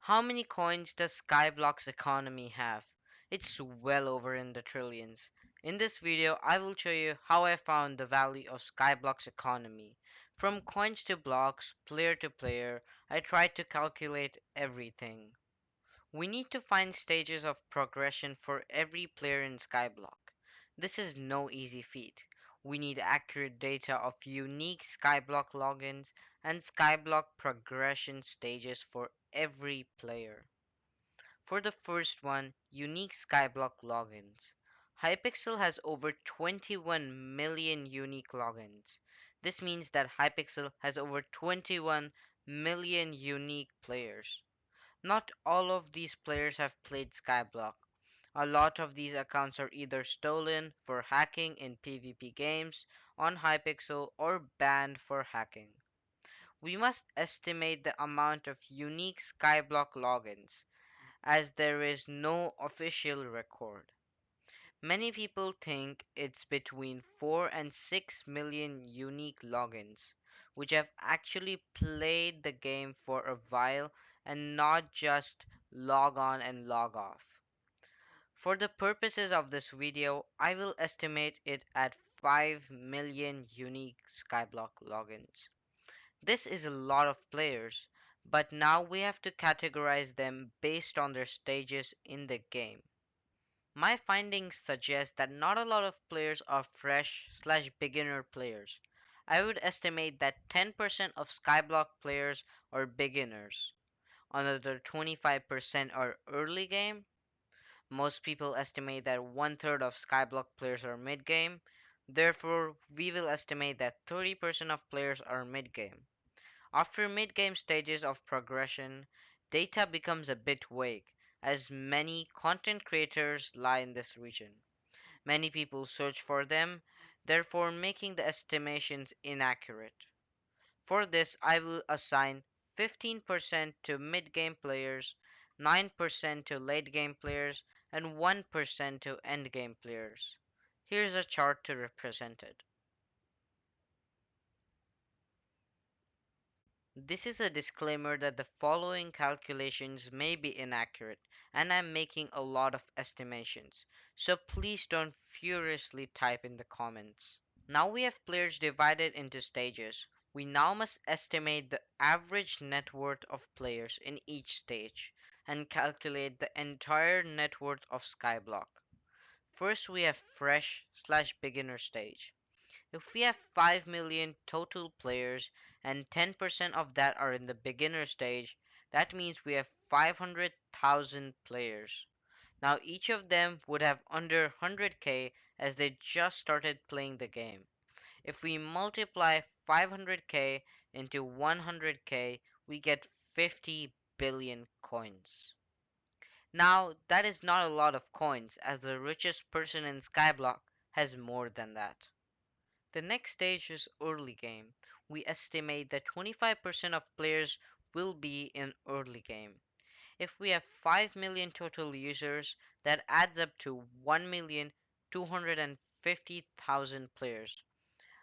How many coins does Skyblock's economy have? It's well over in the trillions. In this video, I will show you how I found the value of Skyblock's economy. From coins to blocks, player to player, I tried to calculate everything. We need to find stages of progression for every player in Skyblock. This is no easy feat. We need accurate data of unique Skyblock logins and Skyblock progression stages for every player. For the first one, unique Skyblock logins. Hypixel has over 21 million unique logins. This means that Hypixel has over 21 million unique players. Not all of these players have played Skyblock. A lot of these accounts are either stolen for hacking in PvP games on Hypixel or banned for hacking. We must estimate the amount of unique Skyblock logins, as there is no official record. Many people think it's between 4 and 6 million unique logins, which have actually played the game for a while and not just log on and log off. For the purposes of this video, I will estimate it at 5 million unique Skyblock logins. This is a lot of players, but now we have to categorize them based on their stages in the game. My findings suggest that not a lot of players are fresh/beginner players. I would estimate that 10% of Skyblock players are beginners. Another 25% are early game. Most people estimate that one third of Skyblock players are mid game. Therefore, we will estimate that 30% of players are mid game. After mid-game stages of progression, data becomes a bit vague, as many content creators lie in this region. Many people search for them, therefore making the estimations inaccurate. For this, I will assign 15% to mid-game players, 9% to late-game players, and 1% to end-game players. Here's a chart to represent it. This is a disclaimer that the following calculations may be inaccurate, and I'm making a lot of estimations, so please don't furiously type in the comments. Now we have players divided into stages. We now must estimate the average net worth of players in each stage, and calculate the entire net worth of Skyblock. First we have fresh/beginner stage. If we have 5 million total players and 10% of that are in the beginner stage, that means we have 500,000 players. Now each of them would have under 100k as they just started playing the game. If we multiply 500k into 100k, we get 50 billion coins. Now that is not a lot of coins, as the richest person in Skyblock has more than that. The next stage is early game. We estimate that 25% of players will be in early game. If we have 5 million total users, that adds up to 1,250,000 players.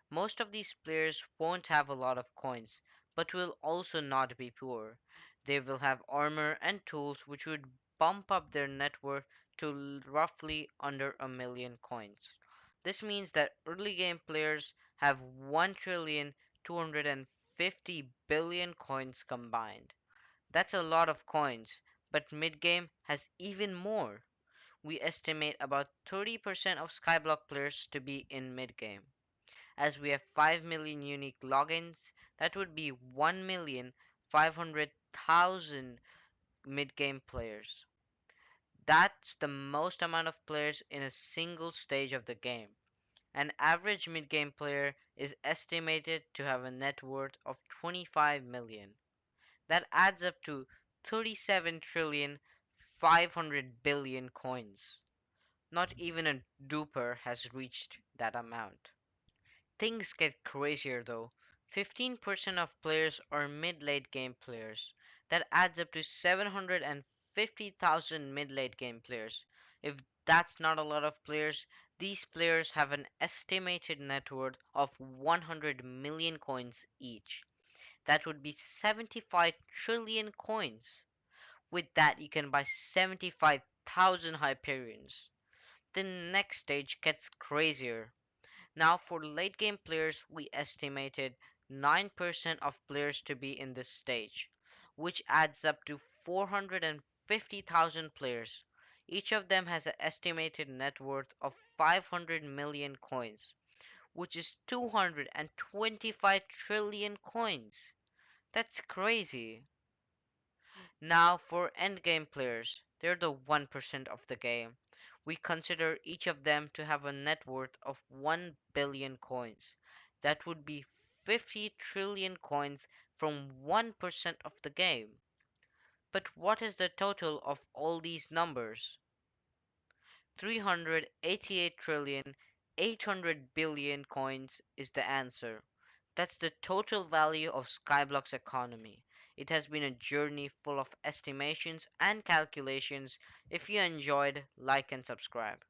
Most of these players won't have a lot of coins, but will also not be poor. They will have armor and tools which would bump up their net worth to roughly under a million coins. This means that early game players have 1,250,000,000,000 coins combined. That's a lot of coins, but mid game has even more. We estimate about 30% of Skyblock players to be in mid game. As we have 5 million unique logins, that would be 1,500,000 mid game players. That's the most amount of players in a single stage of the game. An average mid-game player is estimated to have a net worth of 25 million. That adds up to 37 trillion 500 billion coins. Not even a duper has reached that amount. Things get crazier though. 15% of players are mid-late game players. That adds up to 750,000 mid-late game players. If that's not a lot of players, these players have an estimated net worth of 100 million coins each. That would be 75 trillion coins. With that, you can buy 75,000 Hyperions. The next stage gets crazier. Now, for late game players, we estimated 9% of players to be in this stage, which adds up to 450,000 players. Each of them has an estimated net worth of 500 million coins, which is 225 trillion coins. That's crazy. Now, for endgame players, they're the 1% of the game. We consider each of them to have a net worth of 1 billion coins. That would be 50 trillion coins from 1% of the game. But what is the total of all these numbers? 388 trillion 800 billion coins is the answer. That's the total value of Skyblock's economy. It has been a journey full of estimations and calculations. If you enjoyed, like and subscribe.